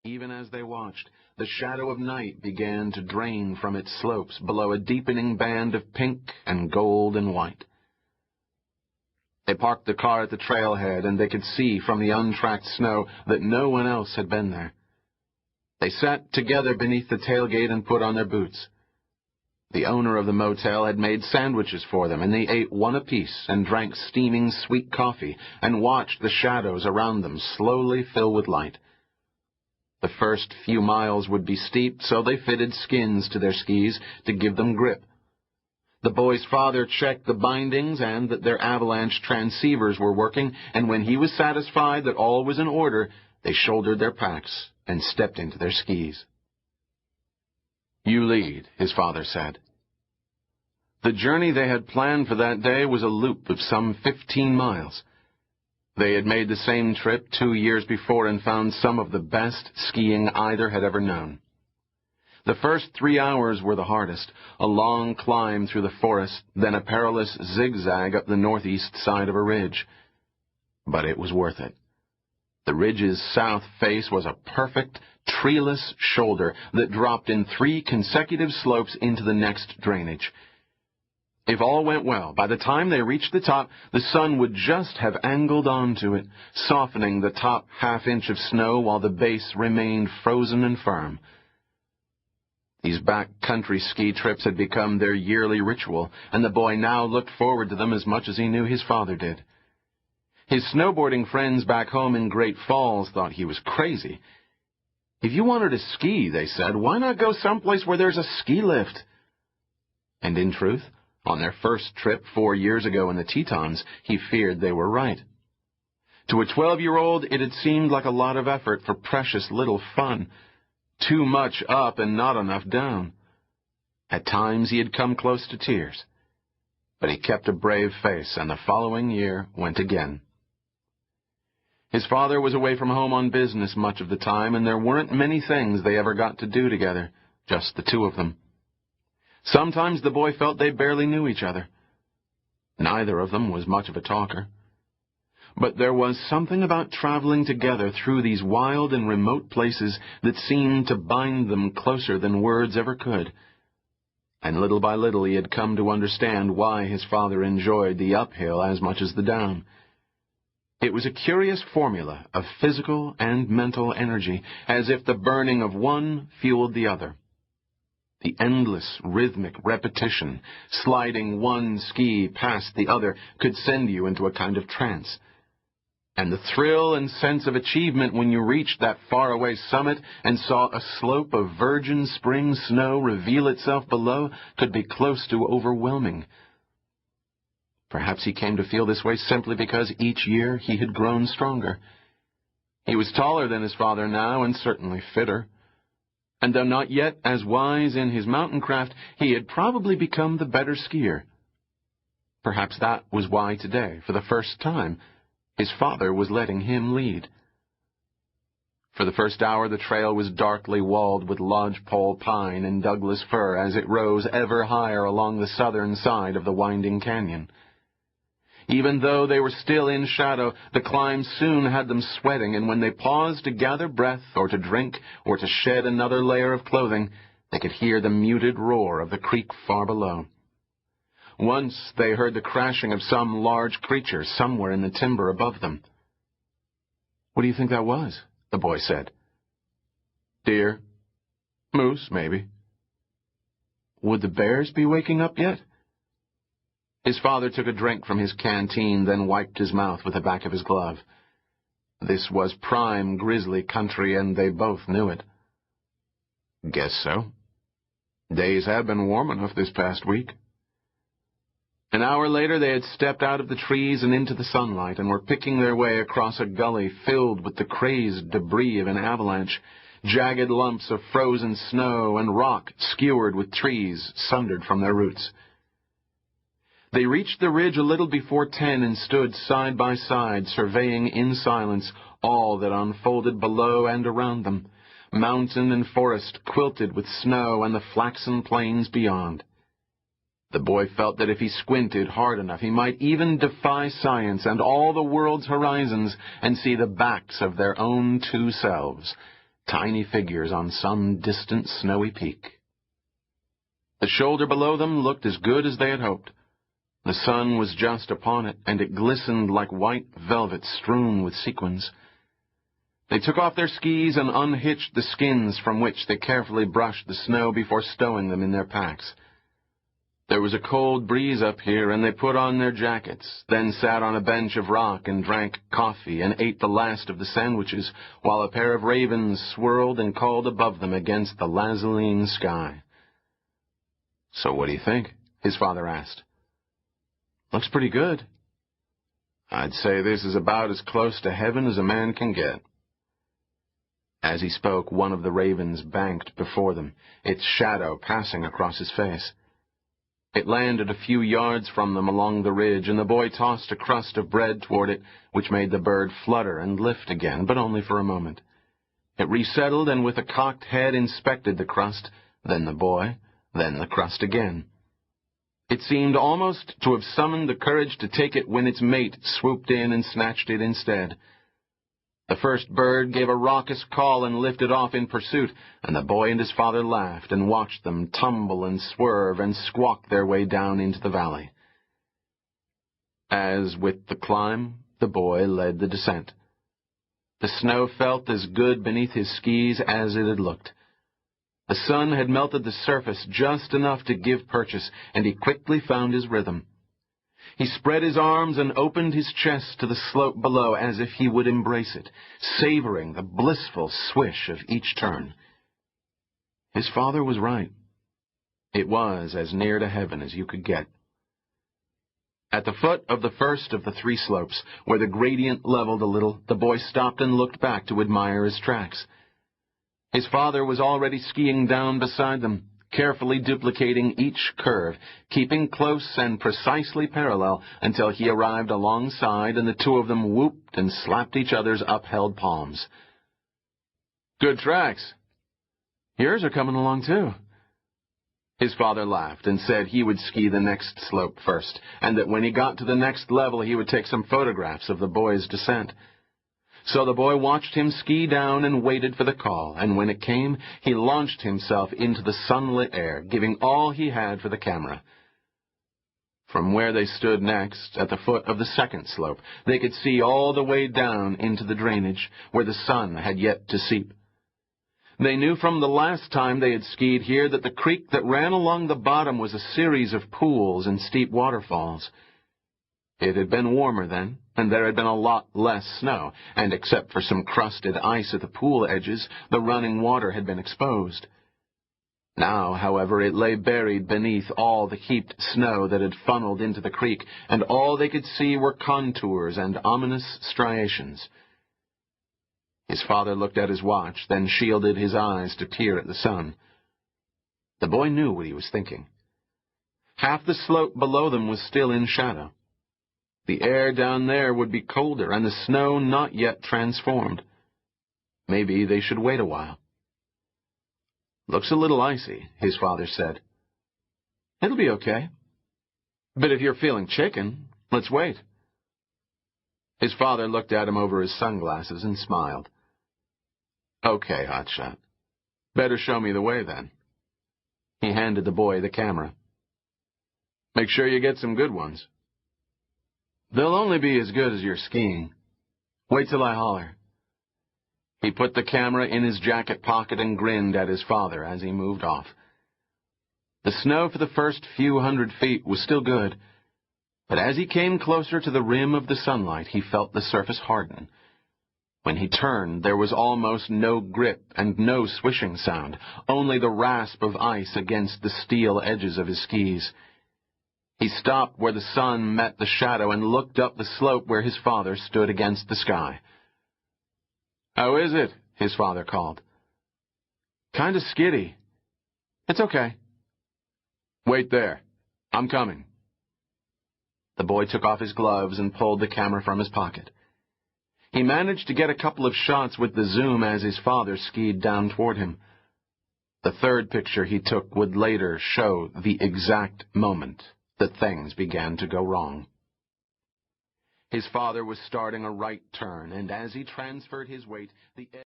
Even as they watched, the shadow of night began to drain from its slopes below a deepening band of pink and gold and white. They parked the car at the trailhead, and they could see from the untracked snow that no one else had been there. They sat together beneath the tailgate and put on their boots. The owner of the motel had made sandwiches for them, and they ate one apiece and drank steaming sweet coffee and watched the shadows around them slowly fill with light. The first few miles would be steep, so they fitted skins to their skis to give them grip. The boy's father checked the bindings and that their avalanche transceivers were working, and when he was satisfied that all was in order, they shouldered their packs and stepped into their skis. "You lead," his father said. The journey they had planned for that day was a loop of some 15 miles. They had made the same trip 2 years before and found some of the best skiing either had ever known. The first 3 hours were the hardest, a long climb through the forest, then a perilous zigzag up the northeast side of a ridge. But it was worth it. The ridge's south face was a perfect, treeless shoulder that dropped in 3 consecutive slopes into the next drainage. If all went well, by the time they reached the top, the sun would just have angled onto it, softening the top half-inch of snow while the base remained frozen and firm. These back-country ski trips had become their yearly ritual, and the boy now looked forward to them as much as he knew his father did. His snowboarding friends back home in Great Falls thought he was crazy. "If you wanted to ski," they said, "why not go someplace where there's a ski lift?" And in truth, on their first trip 4 years ago in the Tetons, he feared they were right. To a 12-year-old, it had seemed like a lot of effort for precious little fun. Too much up and not enough down. At times he had come close to tears. But he kept a brave face, and the following year went again. His father was away from home on business much of the time, and there weren't many things they ever got to do together, just the two of them. Sometimes the boy felt they barely knew each other. Neither of them was much of a talker. But there was something about traveling together through these wild and remote places that seemed to bind them closer than words ever could. And little by little he had come to understand why his father enjoyed the uphill as much as the down. It was a curious formula of physical and mental energy, as if the burning of one fueled the other. The endless rhythmic repetition, sliding one ski past the other, could send you into a kind of trance. And the thrill and sense of achievement when you reached that faraway summit and saw a slope of virgin spring snow reveal itself below could be close to overwhelming. Perhaps he came to feel this way simply because each year he had grown stronger. He was taller than his father now and certainly fitter. And though not yet as wise in his mountain craft, he had probably become the better skier. Perhaps that was why today, for the first time, his father was letting him lead. For the first hour, the trail was darkly walled with lodgepole pine and Douglas fir as it rose ever higher along the southern side of the winding canyon. Even though they were still in shadow, the climb soon had them sweating, and when they paused to gather breath or to drink or to shed another layer of clothing, they could hear the muted roar of the creek far below. Once they heard the crashing of some large creature somewhere in the timber above them. "What do you think that was?" the boy said. "Deer. Moose, maybe." "Would the bears be waking up yet?" His father took a drink from his canteen, then wiped his mouth with the back of his glove. This was prime grizzly country, and they both knew it. "Guess so. Days have been warm enough this past week." An hour later they had stepped out of the trees and into the sunlight and were picking their way across a gully filled with the crazed debris of an avalanche, jagged lumps of frozen snow and rock skewered with trees sundered from their roots. They reached the ridge a little before 10 and stood side by side, surveying in silence all that unfolded below and around them, mountain and forest quilted with snow and the flaxen plains beyond. The boy felt that if he squinted hard enough, he might even defy science and all the world's horizons and see the backs of their own two selves, tiny figures on some distant snowy peak. The shoulder below them looked as good as they had hoped. The sun was just upon it, and it glistened like white velvet strewn with sequins. They took off their skis and unhitched the skins from which they carefully brushed the snow before stowing them in their packs. There was a cold breeze up here, and they put on their jackets, then sat on a bench of rock and drank coffee and ate the last of the sandwiches, while a pair of ravens swirled and called above them against the lazuli sky. "So what do you think?" his father asked. "Looks pretty good." "I'd say this is about as close to heaven as a man can get." As he spoke, one of the ravens banked before them, its shadow passing across his face. It landed a few yards from them along the ridge, and the boy tossed a crust of bread toward it, which made the bird flutter and lift again, but only for a moment. It resettled, and with a cocked head inspected the crust, then the boy, then the crust again. It seemed almost to have summoned the courage to take it when its mate swooped in and snatched it instead. The first bird gave a raucous call and lifted off in pursuit, and the boy and his father laughed and watched them tumble and swerve and squawk their way down into the valley. As with the climb, the boy led the descent. The snow felt as good beneath his skis as it had looked. The sun had melted the surface just enough to give purchase, and he quickly found his rhythm. He spread his arms and opened his chest to the slope below as if he would embrace it, savoring the blissful swish of each turn. His father was right. It was as near to heaven as you could get. At the foot of the first of the three slopes, where the gradient leveled a little, the boy stopped and looked back to admire his tracks. His father was already skiing down beside them, carefully duplicating each curve, keeping close and precisely parallel until he arrived alongside and the two of them whooped and slapped each other's upheld palms. "Good tracks. Yours are coming along, too." His father laughed and said he would ski the next slope first, and that when he got to the next level he would take some photographs of the boy's descent. So the boy watched him ski down and waited for the call, and when it came, he launched himself into the sunlit air, giving all he had for the camera. From where they stood next, at the foot of the second slope, they could see all the way down into the drainage, where the sun had yet to seep. They knew from the last time they had skied here that the creek that ran along the bottom was a series of pools and steep waterfalls. It had been warmer then, and there had been a lot less snow, and except for some crusted ice at the pool edges, the running water had been exposed. Now, however, it lay buried beneath all the heaped snow that had funneled into the creek, and all they could see were contours and ominous striations. His father looked at his watch, then shielded his eyes to peer at the sun. The boy knew what he was thinking. Half the slope below them was still in shadow. The air down there would be colder, and the snow not yet transformed. Maybe they should wait a while. "Looks a little icy," his father said. "It'll be okay. But if you're feeling chicken, let's wait." His father looked at him over his sunglasses and smiled. "Okay, hotshot. Better show me the way, then." He handed the boy the camera. "Make sure you get some good ones. They'll only be as good as your skiing. Wait till I holler." He put the camera in his jacket pocket and grinned at his father as he moved off. The snow for the first few hundred feet was still good, but as he came closer to the rim of the sunlight, he felt the surface harden. When he turned, there was almost no grip and no swishing sound, only the rasp of ice against the steel edges of his skis. He stopped where the sun met the shadow and looked up the slope where his father stood against the sky. "How is it?" his father called. "Kinda skiddy." "It's okay." "Wait there. I'm coming." The boy took off his gloves and pulled the camera from his pocket. He managed to get a couple of shots with the zoom as his father skied down toward him. The third picture he took would later show the exact moment that things began to go wrong. His father was starting a right turn, and as he transferred his weight, the